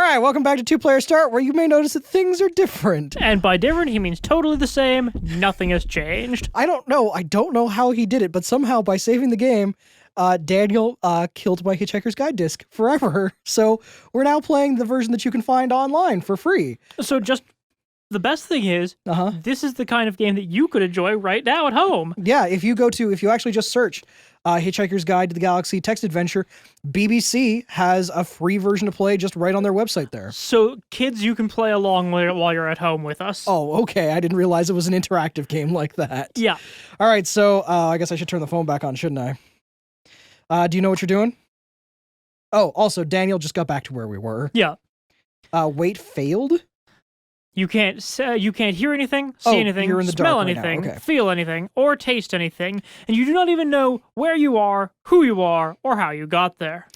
right, welcome back to Two Player Start, where you may notice that things are different. And by different, he means totally the same. Nothing has changed. I don't know how he did it, but somehow by saving the game, Daniel killed my Hitchhiker's Guide disc forever. So we're now playing the version that you can find online for free. So just the best thing is, this is the kind of game that you could enjoy right now at home. Yeah, if you actually just search Hitchhiker's Guide to the Galaxy text adventure, BBC has a free version to play just right on their website there. So kids, you can play along while you're at home with us. Oh, okay. I didn't realize it was an interactive game like that. Yeah. All right, so I guess I should turn the phone back on, shouldn't I? Do you know what you're doing? Oh, also, Daniel just got back to where we were. Yeah. Wait failed? You can't hear anything, see anything, you're in the smell dark right now. anything, Okay. feel anything, or taste anything, and you do not even know where you are, who you are, or how you got there.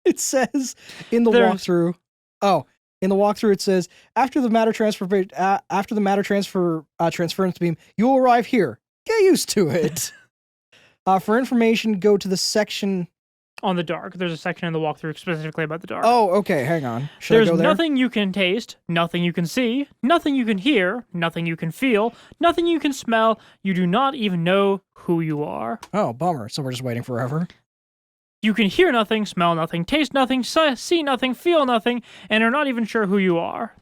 It says in the walkthrough. Oh, in the walkthrough it says after the matter transference beam, you will arrive here. Get used to it. For information, go to the section On the dark. There's a section in the walkthrough specifically about the dark. Oh, okay, hang on. Should There's I go there? nothing you can taste, nothing you can see, nothing you can hear, nothing you can feel, nothing you can smell. You do not even know who you are. Oh, bummer. So we're just waiting forever. You can hear nothing, smell nothing, taste nothing, see nothing, feel nothing, and are not even sure who you are.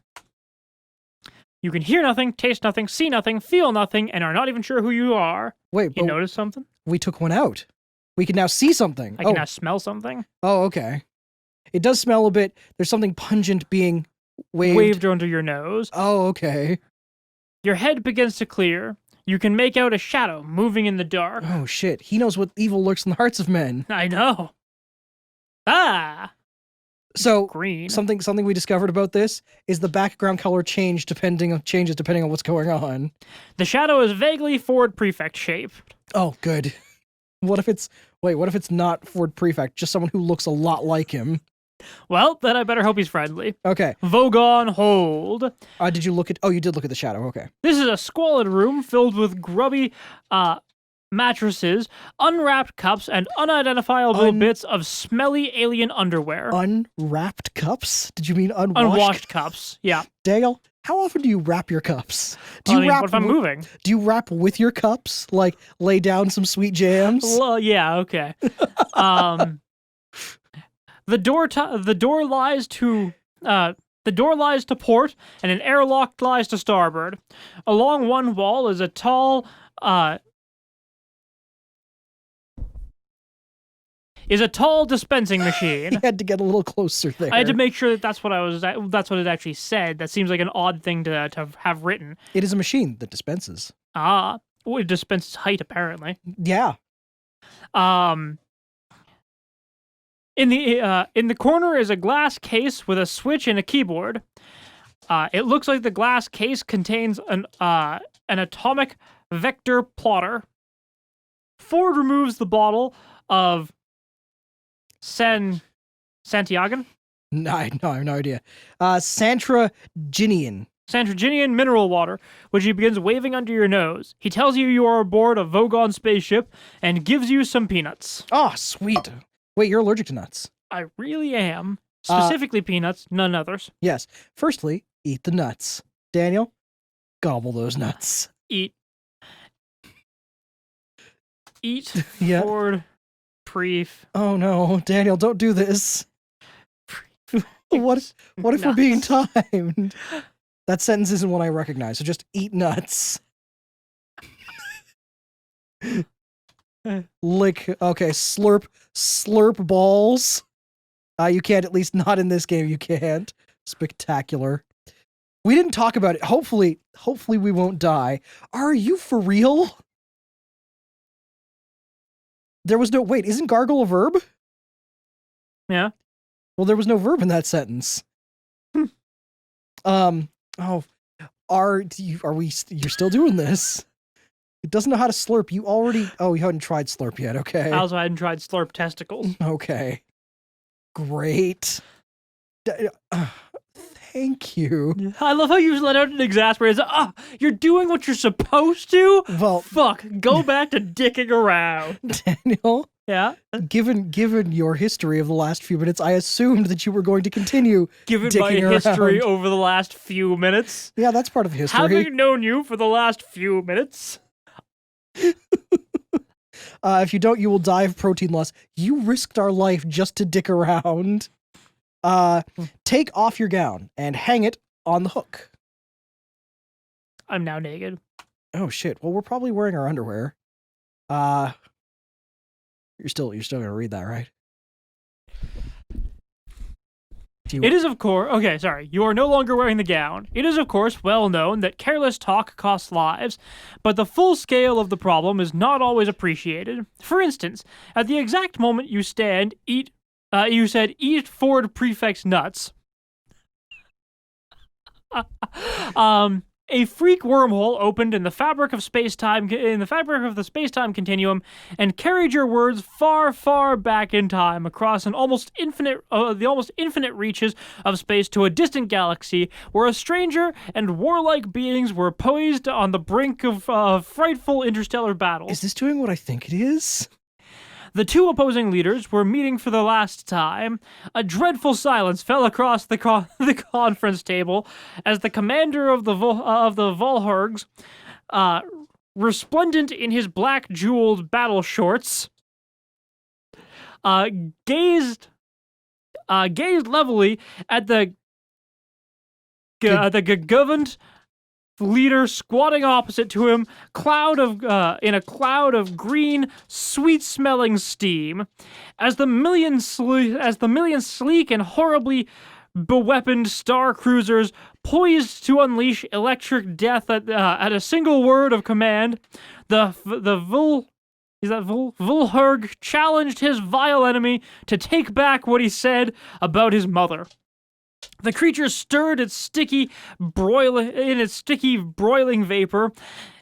You can hear nothing, taste nothing, see nothing, feel nothing, and are not even sure who you are. Wait, You notice something? we took one out. We can now see something. I can now smell something. Oh, okay. It does smell a bit. There's something pungent being waved under your nose. Oh, okay. Your head begins to clear. You can make out a shadow moving in the dark. Oh, shit. He knows what evil lurks in the hearts of men. I know. Ah! So, Green. something we discovered about this is the background color changes depending on what's going on. The shadow is vaguely Ford Prefect shaped. Oh, good. What if it's not Ford Prefect, just someone who looks a lot like him? Well, then I better hope he's friendly. Okay. Vogon Hold. Did you look at... Oh, you did look at the shadow. Okay. This is a squalid room filled with grubby mattresses, unwrapped cups, and unidentifiable bits of smelly alien underwear. Unwrapped cups? Did you mean unwashed? Unwashed cups, yeah. Dale, how often do you wrap your cups? What if I'm moving? Do you wrap with your cups? Like, lay down some sweet jams? Well, yeah, okay. The door lies to port, and an airlock lies to starboard. Along one wall is a tall dispensing machine. He had to get a little closer there. I had to make sure that's what it actually said. That seems like an odd thing to have written. It is a machine that dispenses. Well, it dispenses height apparently. Yeah. In the corner is a glass case with a switch and a keyboard. It looks like the glass case contains an atomic vector plotter. Ford removes the bottle of Santiagan? No, I have no idea. Santraginian Mineral water, which he begins waving under your nose. He tells you are aboard a Vogon spaceship and gives you some peanuts. Oh, sweet. Wait, you're allergic to nuts? I really am. Specifically peanuts, none others. Yes. Firstly, eat the nuts. Daniel, gobble those nuts. Eat. Yeah. Ford Pref. Oh no, Daniel, don't do this. What if we're being timed? That sentence isn't one I recognize, so just eat nuts. Slurp balls. You can't, at least not in this game, you can't. Spectacular. We didn't talk about it. Hopefully we won't die. Are you for real? There was no... Wait, isn't gargle a verb? Yeah. Well, there was no verb in that sentence. You're still doing this? It doesn't know how to slurp. You haven't tried slurp yet, okay. I also hadn't tried slurp testicles. Okay. Great. Thank you. I love how you let out an exasperated, you're doing what you're supposed to? Well, fuck, go back to dicking around. Daniel, Yeah. Given your history of the last few minutes, I assumed that you were going to continue Given my dicking history around. over the last few minutes. Yeah, that's part of history. Having known you for the last few minutes. If you don't, you will die of protein loss. You risked our life just to dick around. Take off your gown and hang it on the hook. I'm now naked. Oh shit. Well, we're probably wearing our underwear. You're still gonna read that, right? It is, of course... Okay, sorry. You are no longer wearing the gown. It is, of course, well known that careless talk costs lives, but the full scale of the problem is not always appreciated. For instance, at the exact moment you said, eat Ford prefect's nuts. A freak wormhole opened in the fabric of space-time the space-time continuum and carried your words far, far back in time across the almost infinite reaches of space to a distant galaxy where a stranger and warlike beings were poised on the brink of frightful interstellar battles. Is this doing what I think it is? The two opposing leaders were meeting for the last time. A dreadful silence fell across the conference table as the commander of the Volhurgs, resplendent in his black jeweled battle shorts, gazed levelly at the governed leader squatting opposite to him, in a cloud of green, sweet-smelling steam, as the million sleek and horribly beweaponed star cruisers poised to unleash electric death at a single word of command. Volhurg challenged his vile enemy to take back what he said about his mother. The creature stirred its sticky, broiling vapor,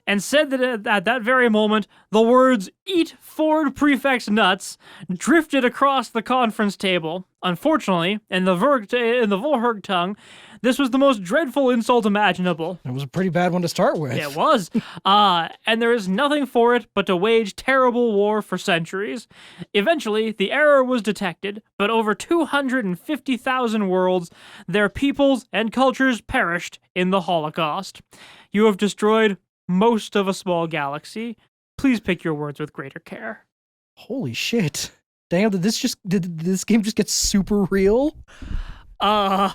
and said that at that very moment, the words, "Eat Ford Prefect's nuts," drifted across the conference table. Unfortunately, in the Volhurg tongue, this was the most dreadful insult imaginable. It was a pretty bad one to start with. It was. And there is nothing for it but to wage terrible war for centuries. Eventually, the error was detected, but over 250,000 worlds, their peoples and cultures perished in the Holocaust. You have destroyed most of a small galaxy. Please pick your words with greater care. Holy shit. Damn, did this game just get super real? Are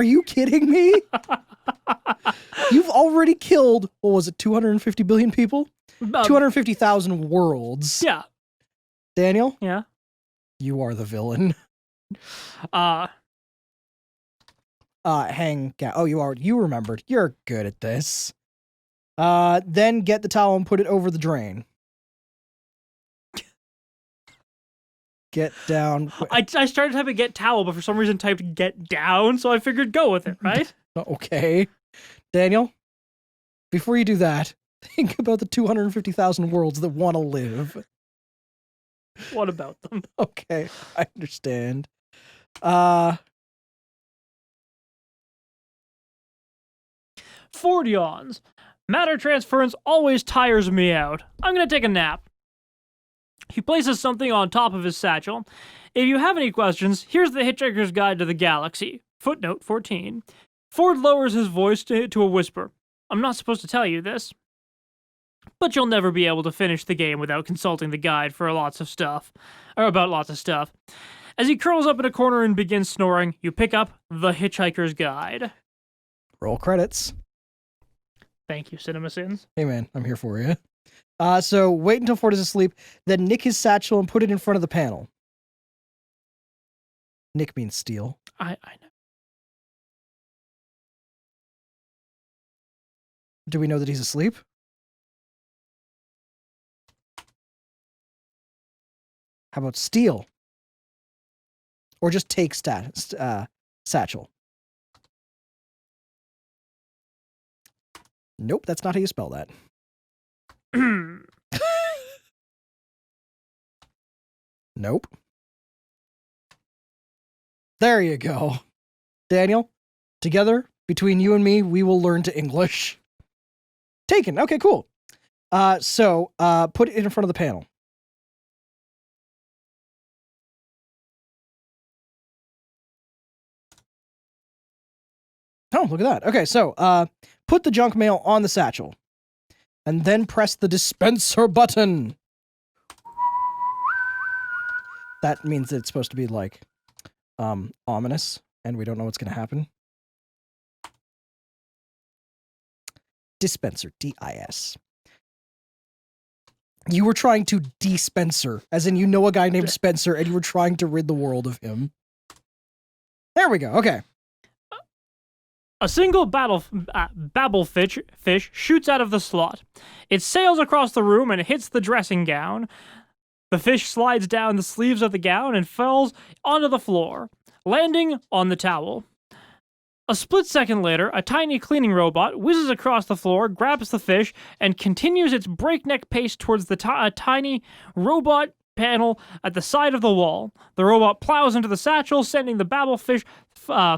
you kidding me? You've already killed, what was it, 250 billion people? 250,000 worlds. Yeah. Daniel? Yeah. You are the villain. Oh, you remembered. You're good at this. Then get the towel and put it over the drain. Get down. I started typing get towel, but for some reason typed get down, so I figured go with it, right? Okay. Daniel, before you do that, think about the 250,000 worlds that want to live. What about them? Okay, I understand. Ford yawns. Matter transference always tires me out. I'm gonna take a nap. He places something on top of his satchel. If you have any questions, here's the Hitchhiker's Guide to the Galaxy. Footnote 14. Ford lowers his voice to a whisper. I'm not supposed to tell you this, but you'll never be able to finish the game without consulting the guide for about lots of stuff. As he curls up in a corner and begins snoring, you pick up the Hitchhiker's Guide. Roll credits. Thank you, CinemaSins. Hey man, I'm here for you. So wait until Ford is asleep, then nick his satchel and put it in front of the panel. Nick means steal. I know. Do we know that he's asleep? How about steal? Or just take satchel? Nope, that's not how you spell that. Nope. There you go. Daniel, together, between you and me, we will learn to English. Taken. Okay, cool. So put it in front of the panel. Oh, look at that. Okay, so put the junk mail on the satchel. And then press the dispenser button. That means it's supposed to be like ominous, and we don't know what's going to happen. Dispenser, D-I-S. You were trying to dispenser, as in you know a guy named Spencer, and you were trying to rid the world of him. There we go. Okay. A single babblefish fish shoots out of the slot. It sails across the room and hits the dressing gown. The fish slides down the sleeves of the gown and falls onto the floor, landing on the towel. A split second later, a tiny cleaning robot whizzes across the floor, grabs the fish, and continues its breakneck pace towards the tiny robot panel at the side of the wall. The robot plows into the satchel, sending the babblefish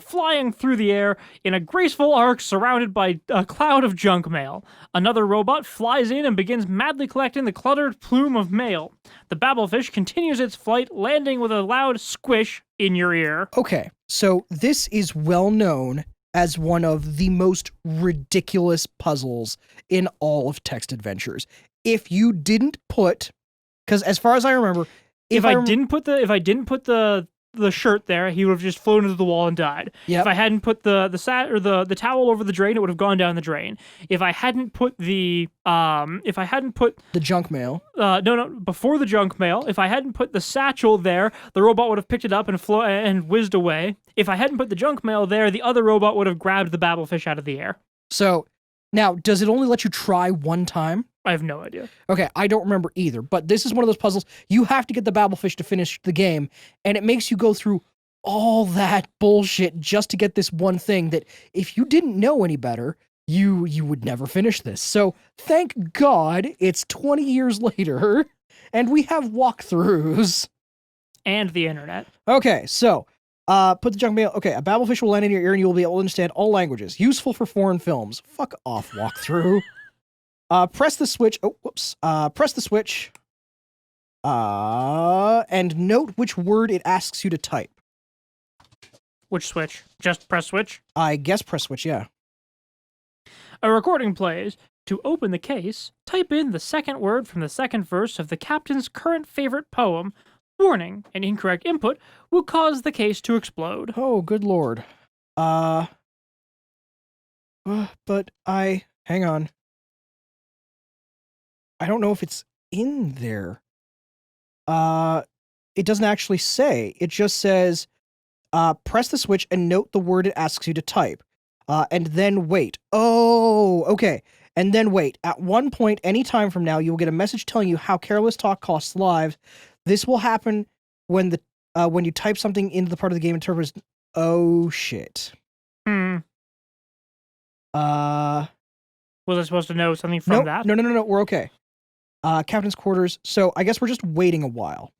flying through the air in a graceful arc surrounded by a cloud of junk mail. Another robot flies in and begins madly collecting the cluttered plume of mail. The babblefish continues its flight, landing with a loud squish in your ear. Okay, so this is well known as one of the most ridiculous puzzles in all of text adventures. If you didn't put, because as far as I remember, if I didn't put the shirt there, he would have just flown into the wall and died. Yep. If I hadn't put the towel over the drain, it would have gone down the drain. If I hadn't put the junk mail. Before the junk mail, if I hadn't put the satchel there, the robot would have picked it up and whizzed away. If I hadn't put the junk mail there, the other robot would have grabbed the babblefish out of the air. So, now, does it only let you try one time? I have no idea. Okay, I don't remember either, but this is one of those puzzles. You have to get the babblefish to finish the game, and it makes you go through all that bullshit just to get this one thing that if you didn't know any better, you would never finish this. So thank God it's 20 years later, and we have walkthroughs. And the internet. Okay, so put the junk mail. Okay, a babblefish will land in your ear and you will be able to understand all languages. Useful for foreign films. Fuck off, walkthrough. Press the switch. Oh, whoops. Press the switch. And note which word it asks you to type. Which switch? Just press switch? I guess press switch, yeah. A recording plays. To open the case, type in the second word from the second verse of the captain's current favorite poem. Warning, an incorrect input will cause the case to explode. Oh, good lord. But hang on. I don't know if it's in there. It doesn't actually say. It just says, press the switch and note the word it asks you to type. And then wait. Oh, okay. And then wait. At one point, any time from now, you will get a message telling you how careless talk costs lives. This will happen when you type something into the part of the game interprets. Oh, shit. Was I supposed to know something from that? No. We're okay. Captain's quarters. So I guess we're just waiting a while.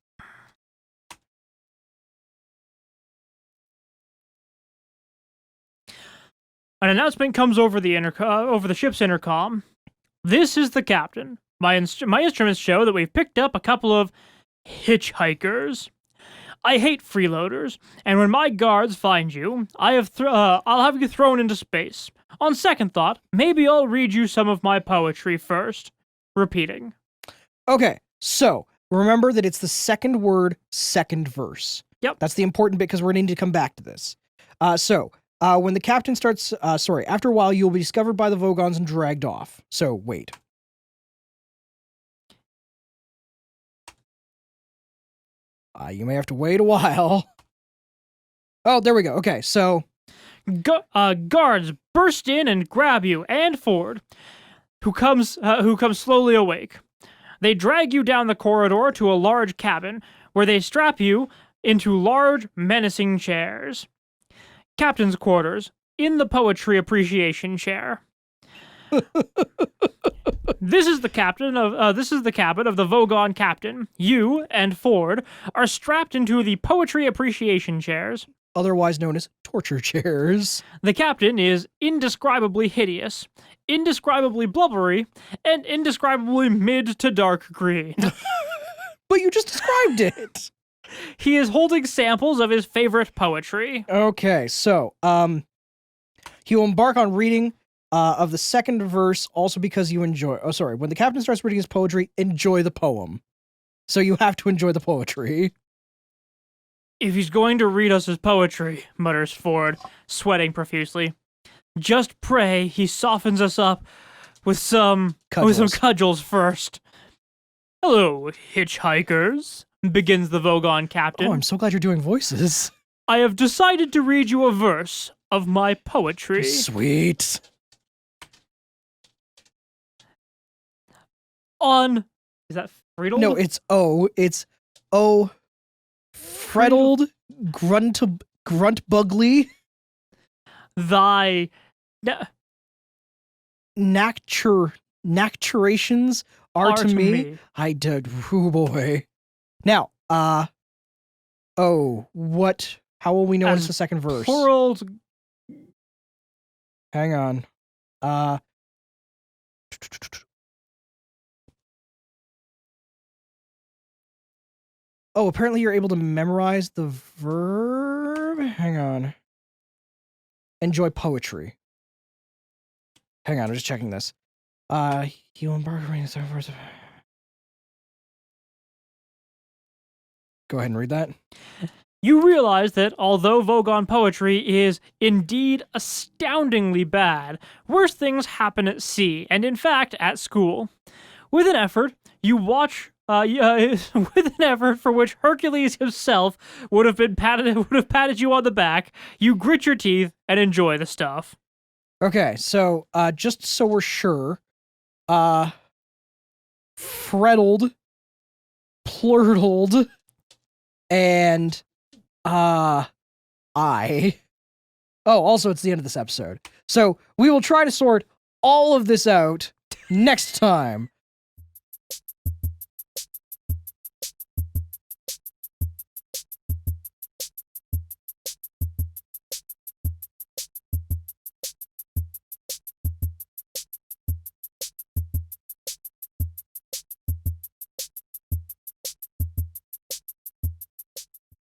An announcement comes over the ship's intercom. This is the captain. My instruments show that we've picked up a couple of hitchhikers. I hate freeloaders, and when my guards find you, I'll have you thrown into space. On second thought, maybe I'll read you some of my poetry first. Repeating. Okay, so remember that it's the second word, second verse. Yep. That's the important bit because we're going to need to come back to this. When the captain starts, after a while, you'll be discovered by the Vogons and dragged off. So, wait. You may have to wait a while. Oh, there we go. Okay, so... guards burst in and grab you and Ford, who comes slowly awake. They drag you down the corridor to a large cabin, where they strap you into large, menacing chairs. Captain's quarters, in the poetry appreciation chair. This is the cabin of the Vogon captain. You and Ford are strapped into the poetry appreciation chairs, otherwise known as torture chairs. The captain is indescribably hideous. indescribably blubbery and indescribably mid to dark green. But you just described it. He is holding samples of his favorite poetry. Okay, so he will embark on reading of the second verse also because you enjoy. Oh, sorry. When the captain starts reading his poetry, enjoy the poem. So you have to enjoy the poetry. If he's going to read us his poetry, mutters Ford, sweating profusely, just pray he softens us up with some cudgels first. Hello, hitchhikers, begins the Vogon captain. Oh, I'm so glad you're doing voices. I have decided to read you a verse of my poetry. Sweet. On... Is that Friedel? No, it's Freddled grunt bugly. Thy... Nacturations are to me. I did. Oh boy. Now, what? How will we know it's the second verse? Plurals. Hang on. Oh, apparently you're able to memorize the verb. Hang on. Enjoy poetry. Hang on, I'm just checking this. You embark on the second verse. Go ahead and read that. You realize that although Vogon poetry is indeed astoundingly bad, worse things happen at sea, and in fact at school. With an effort, you watch. With an effort for which Hercules himself would have patted you on the back, you grit your teeth and enjoy the stuff. Okay, so just so we're sure, freddled, plurtled, and I. Oh, also it's the end of this episode. So we will try to sort all of this out next time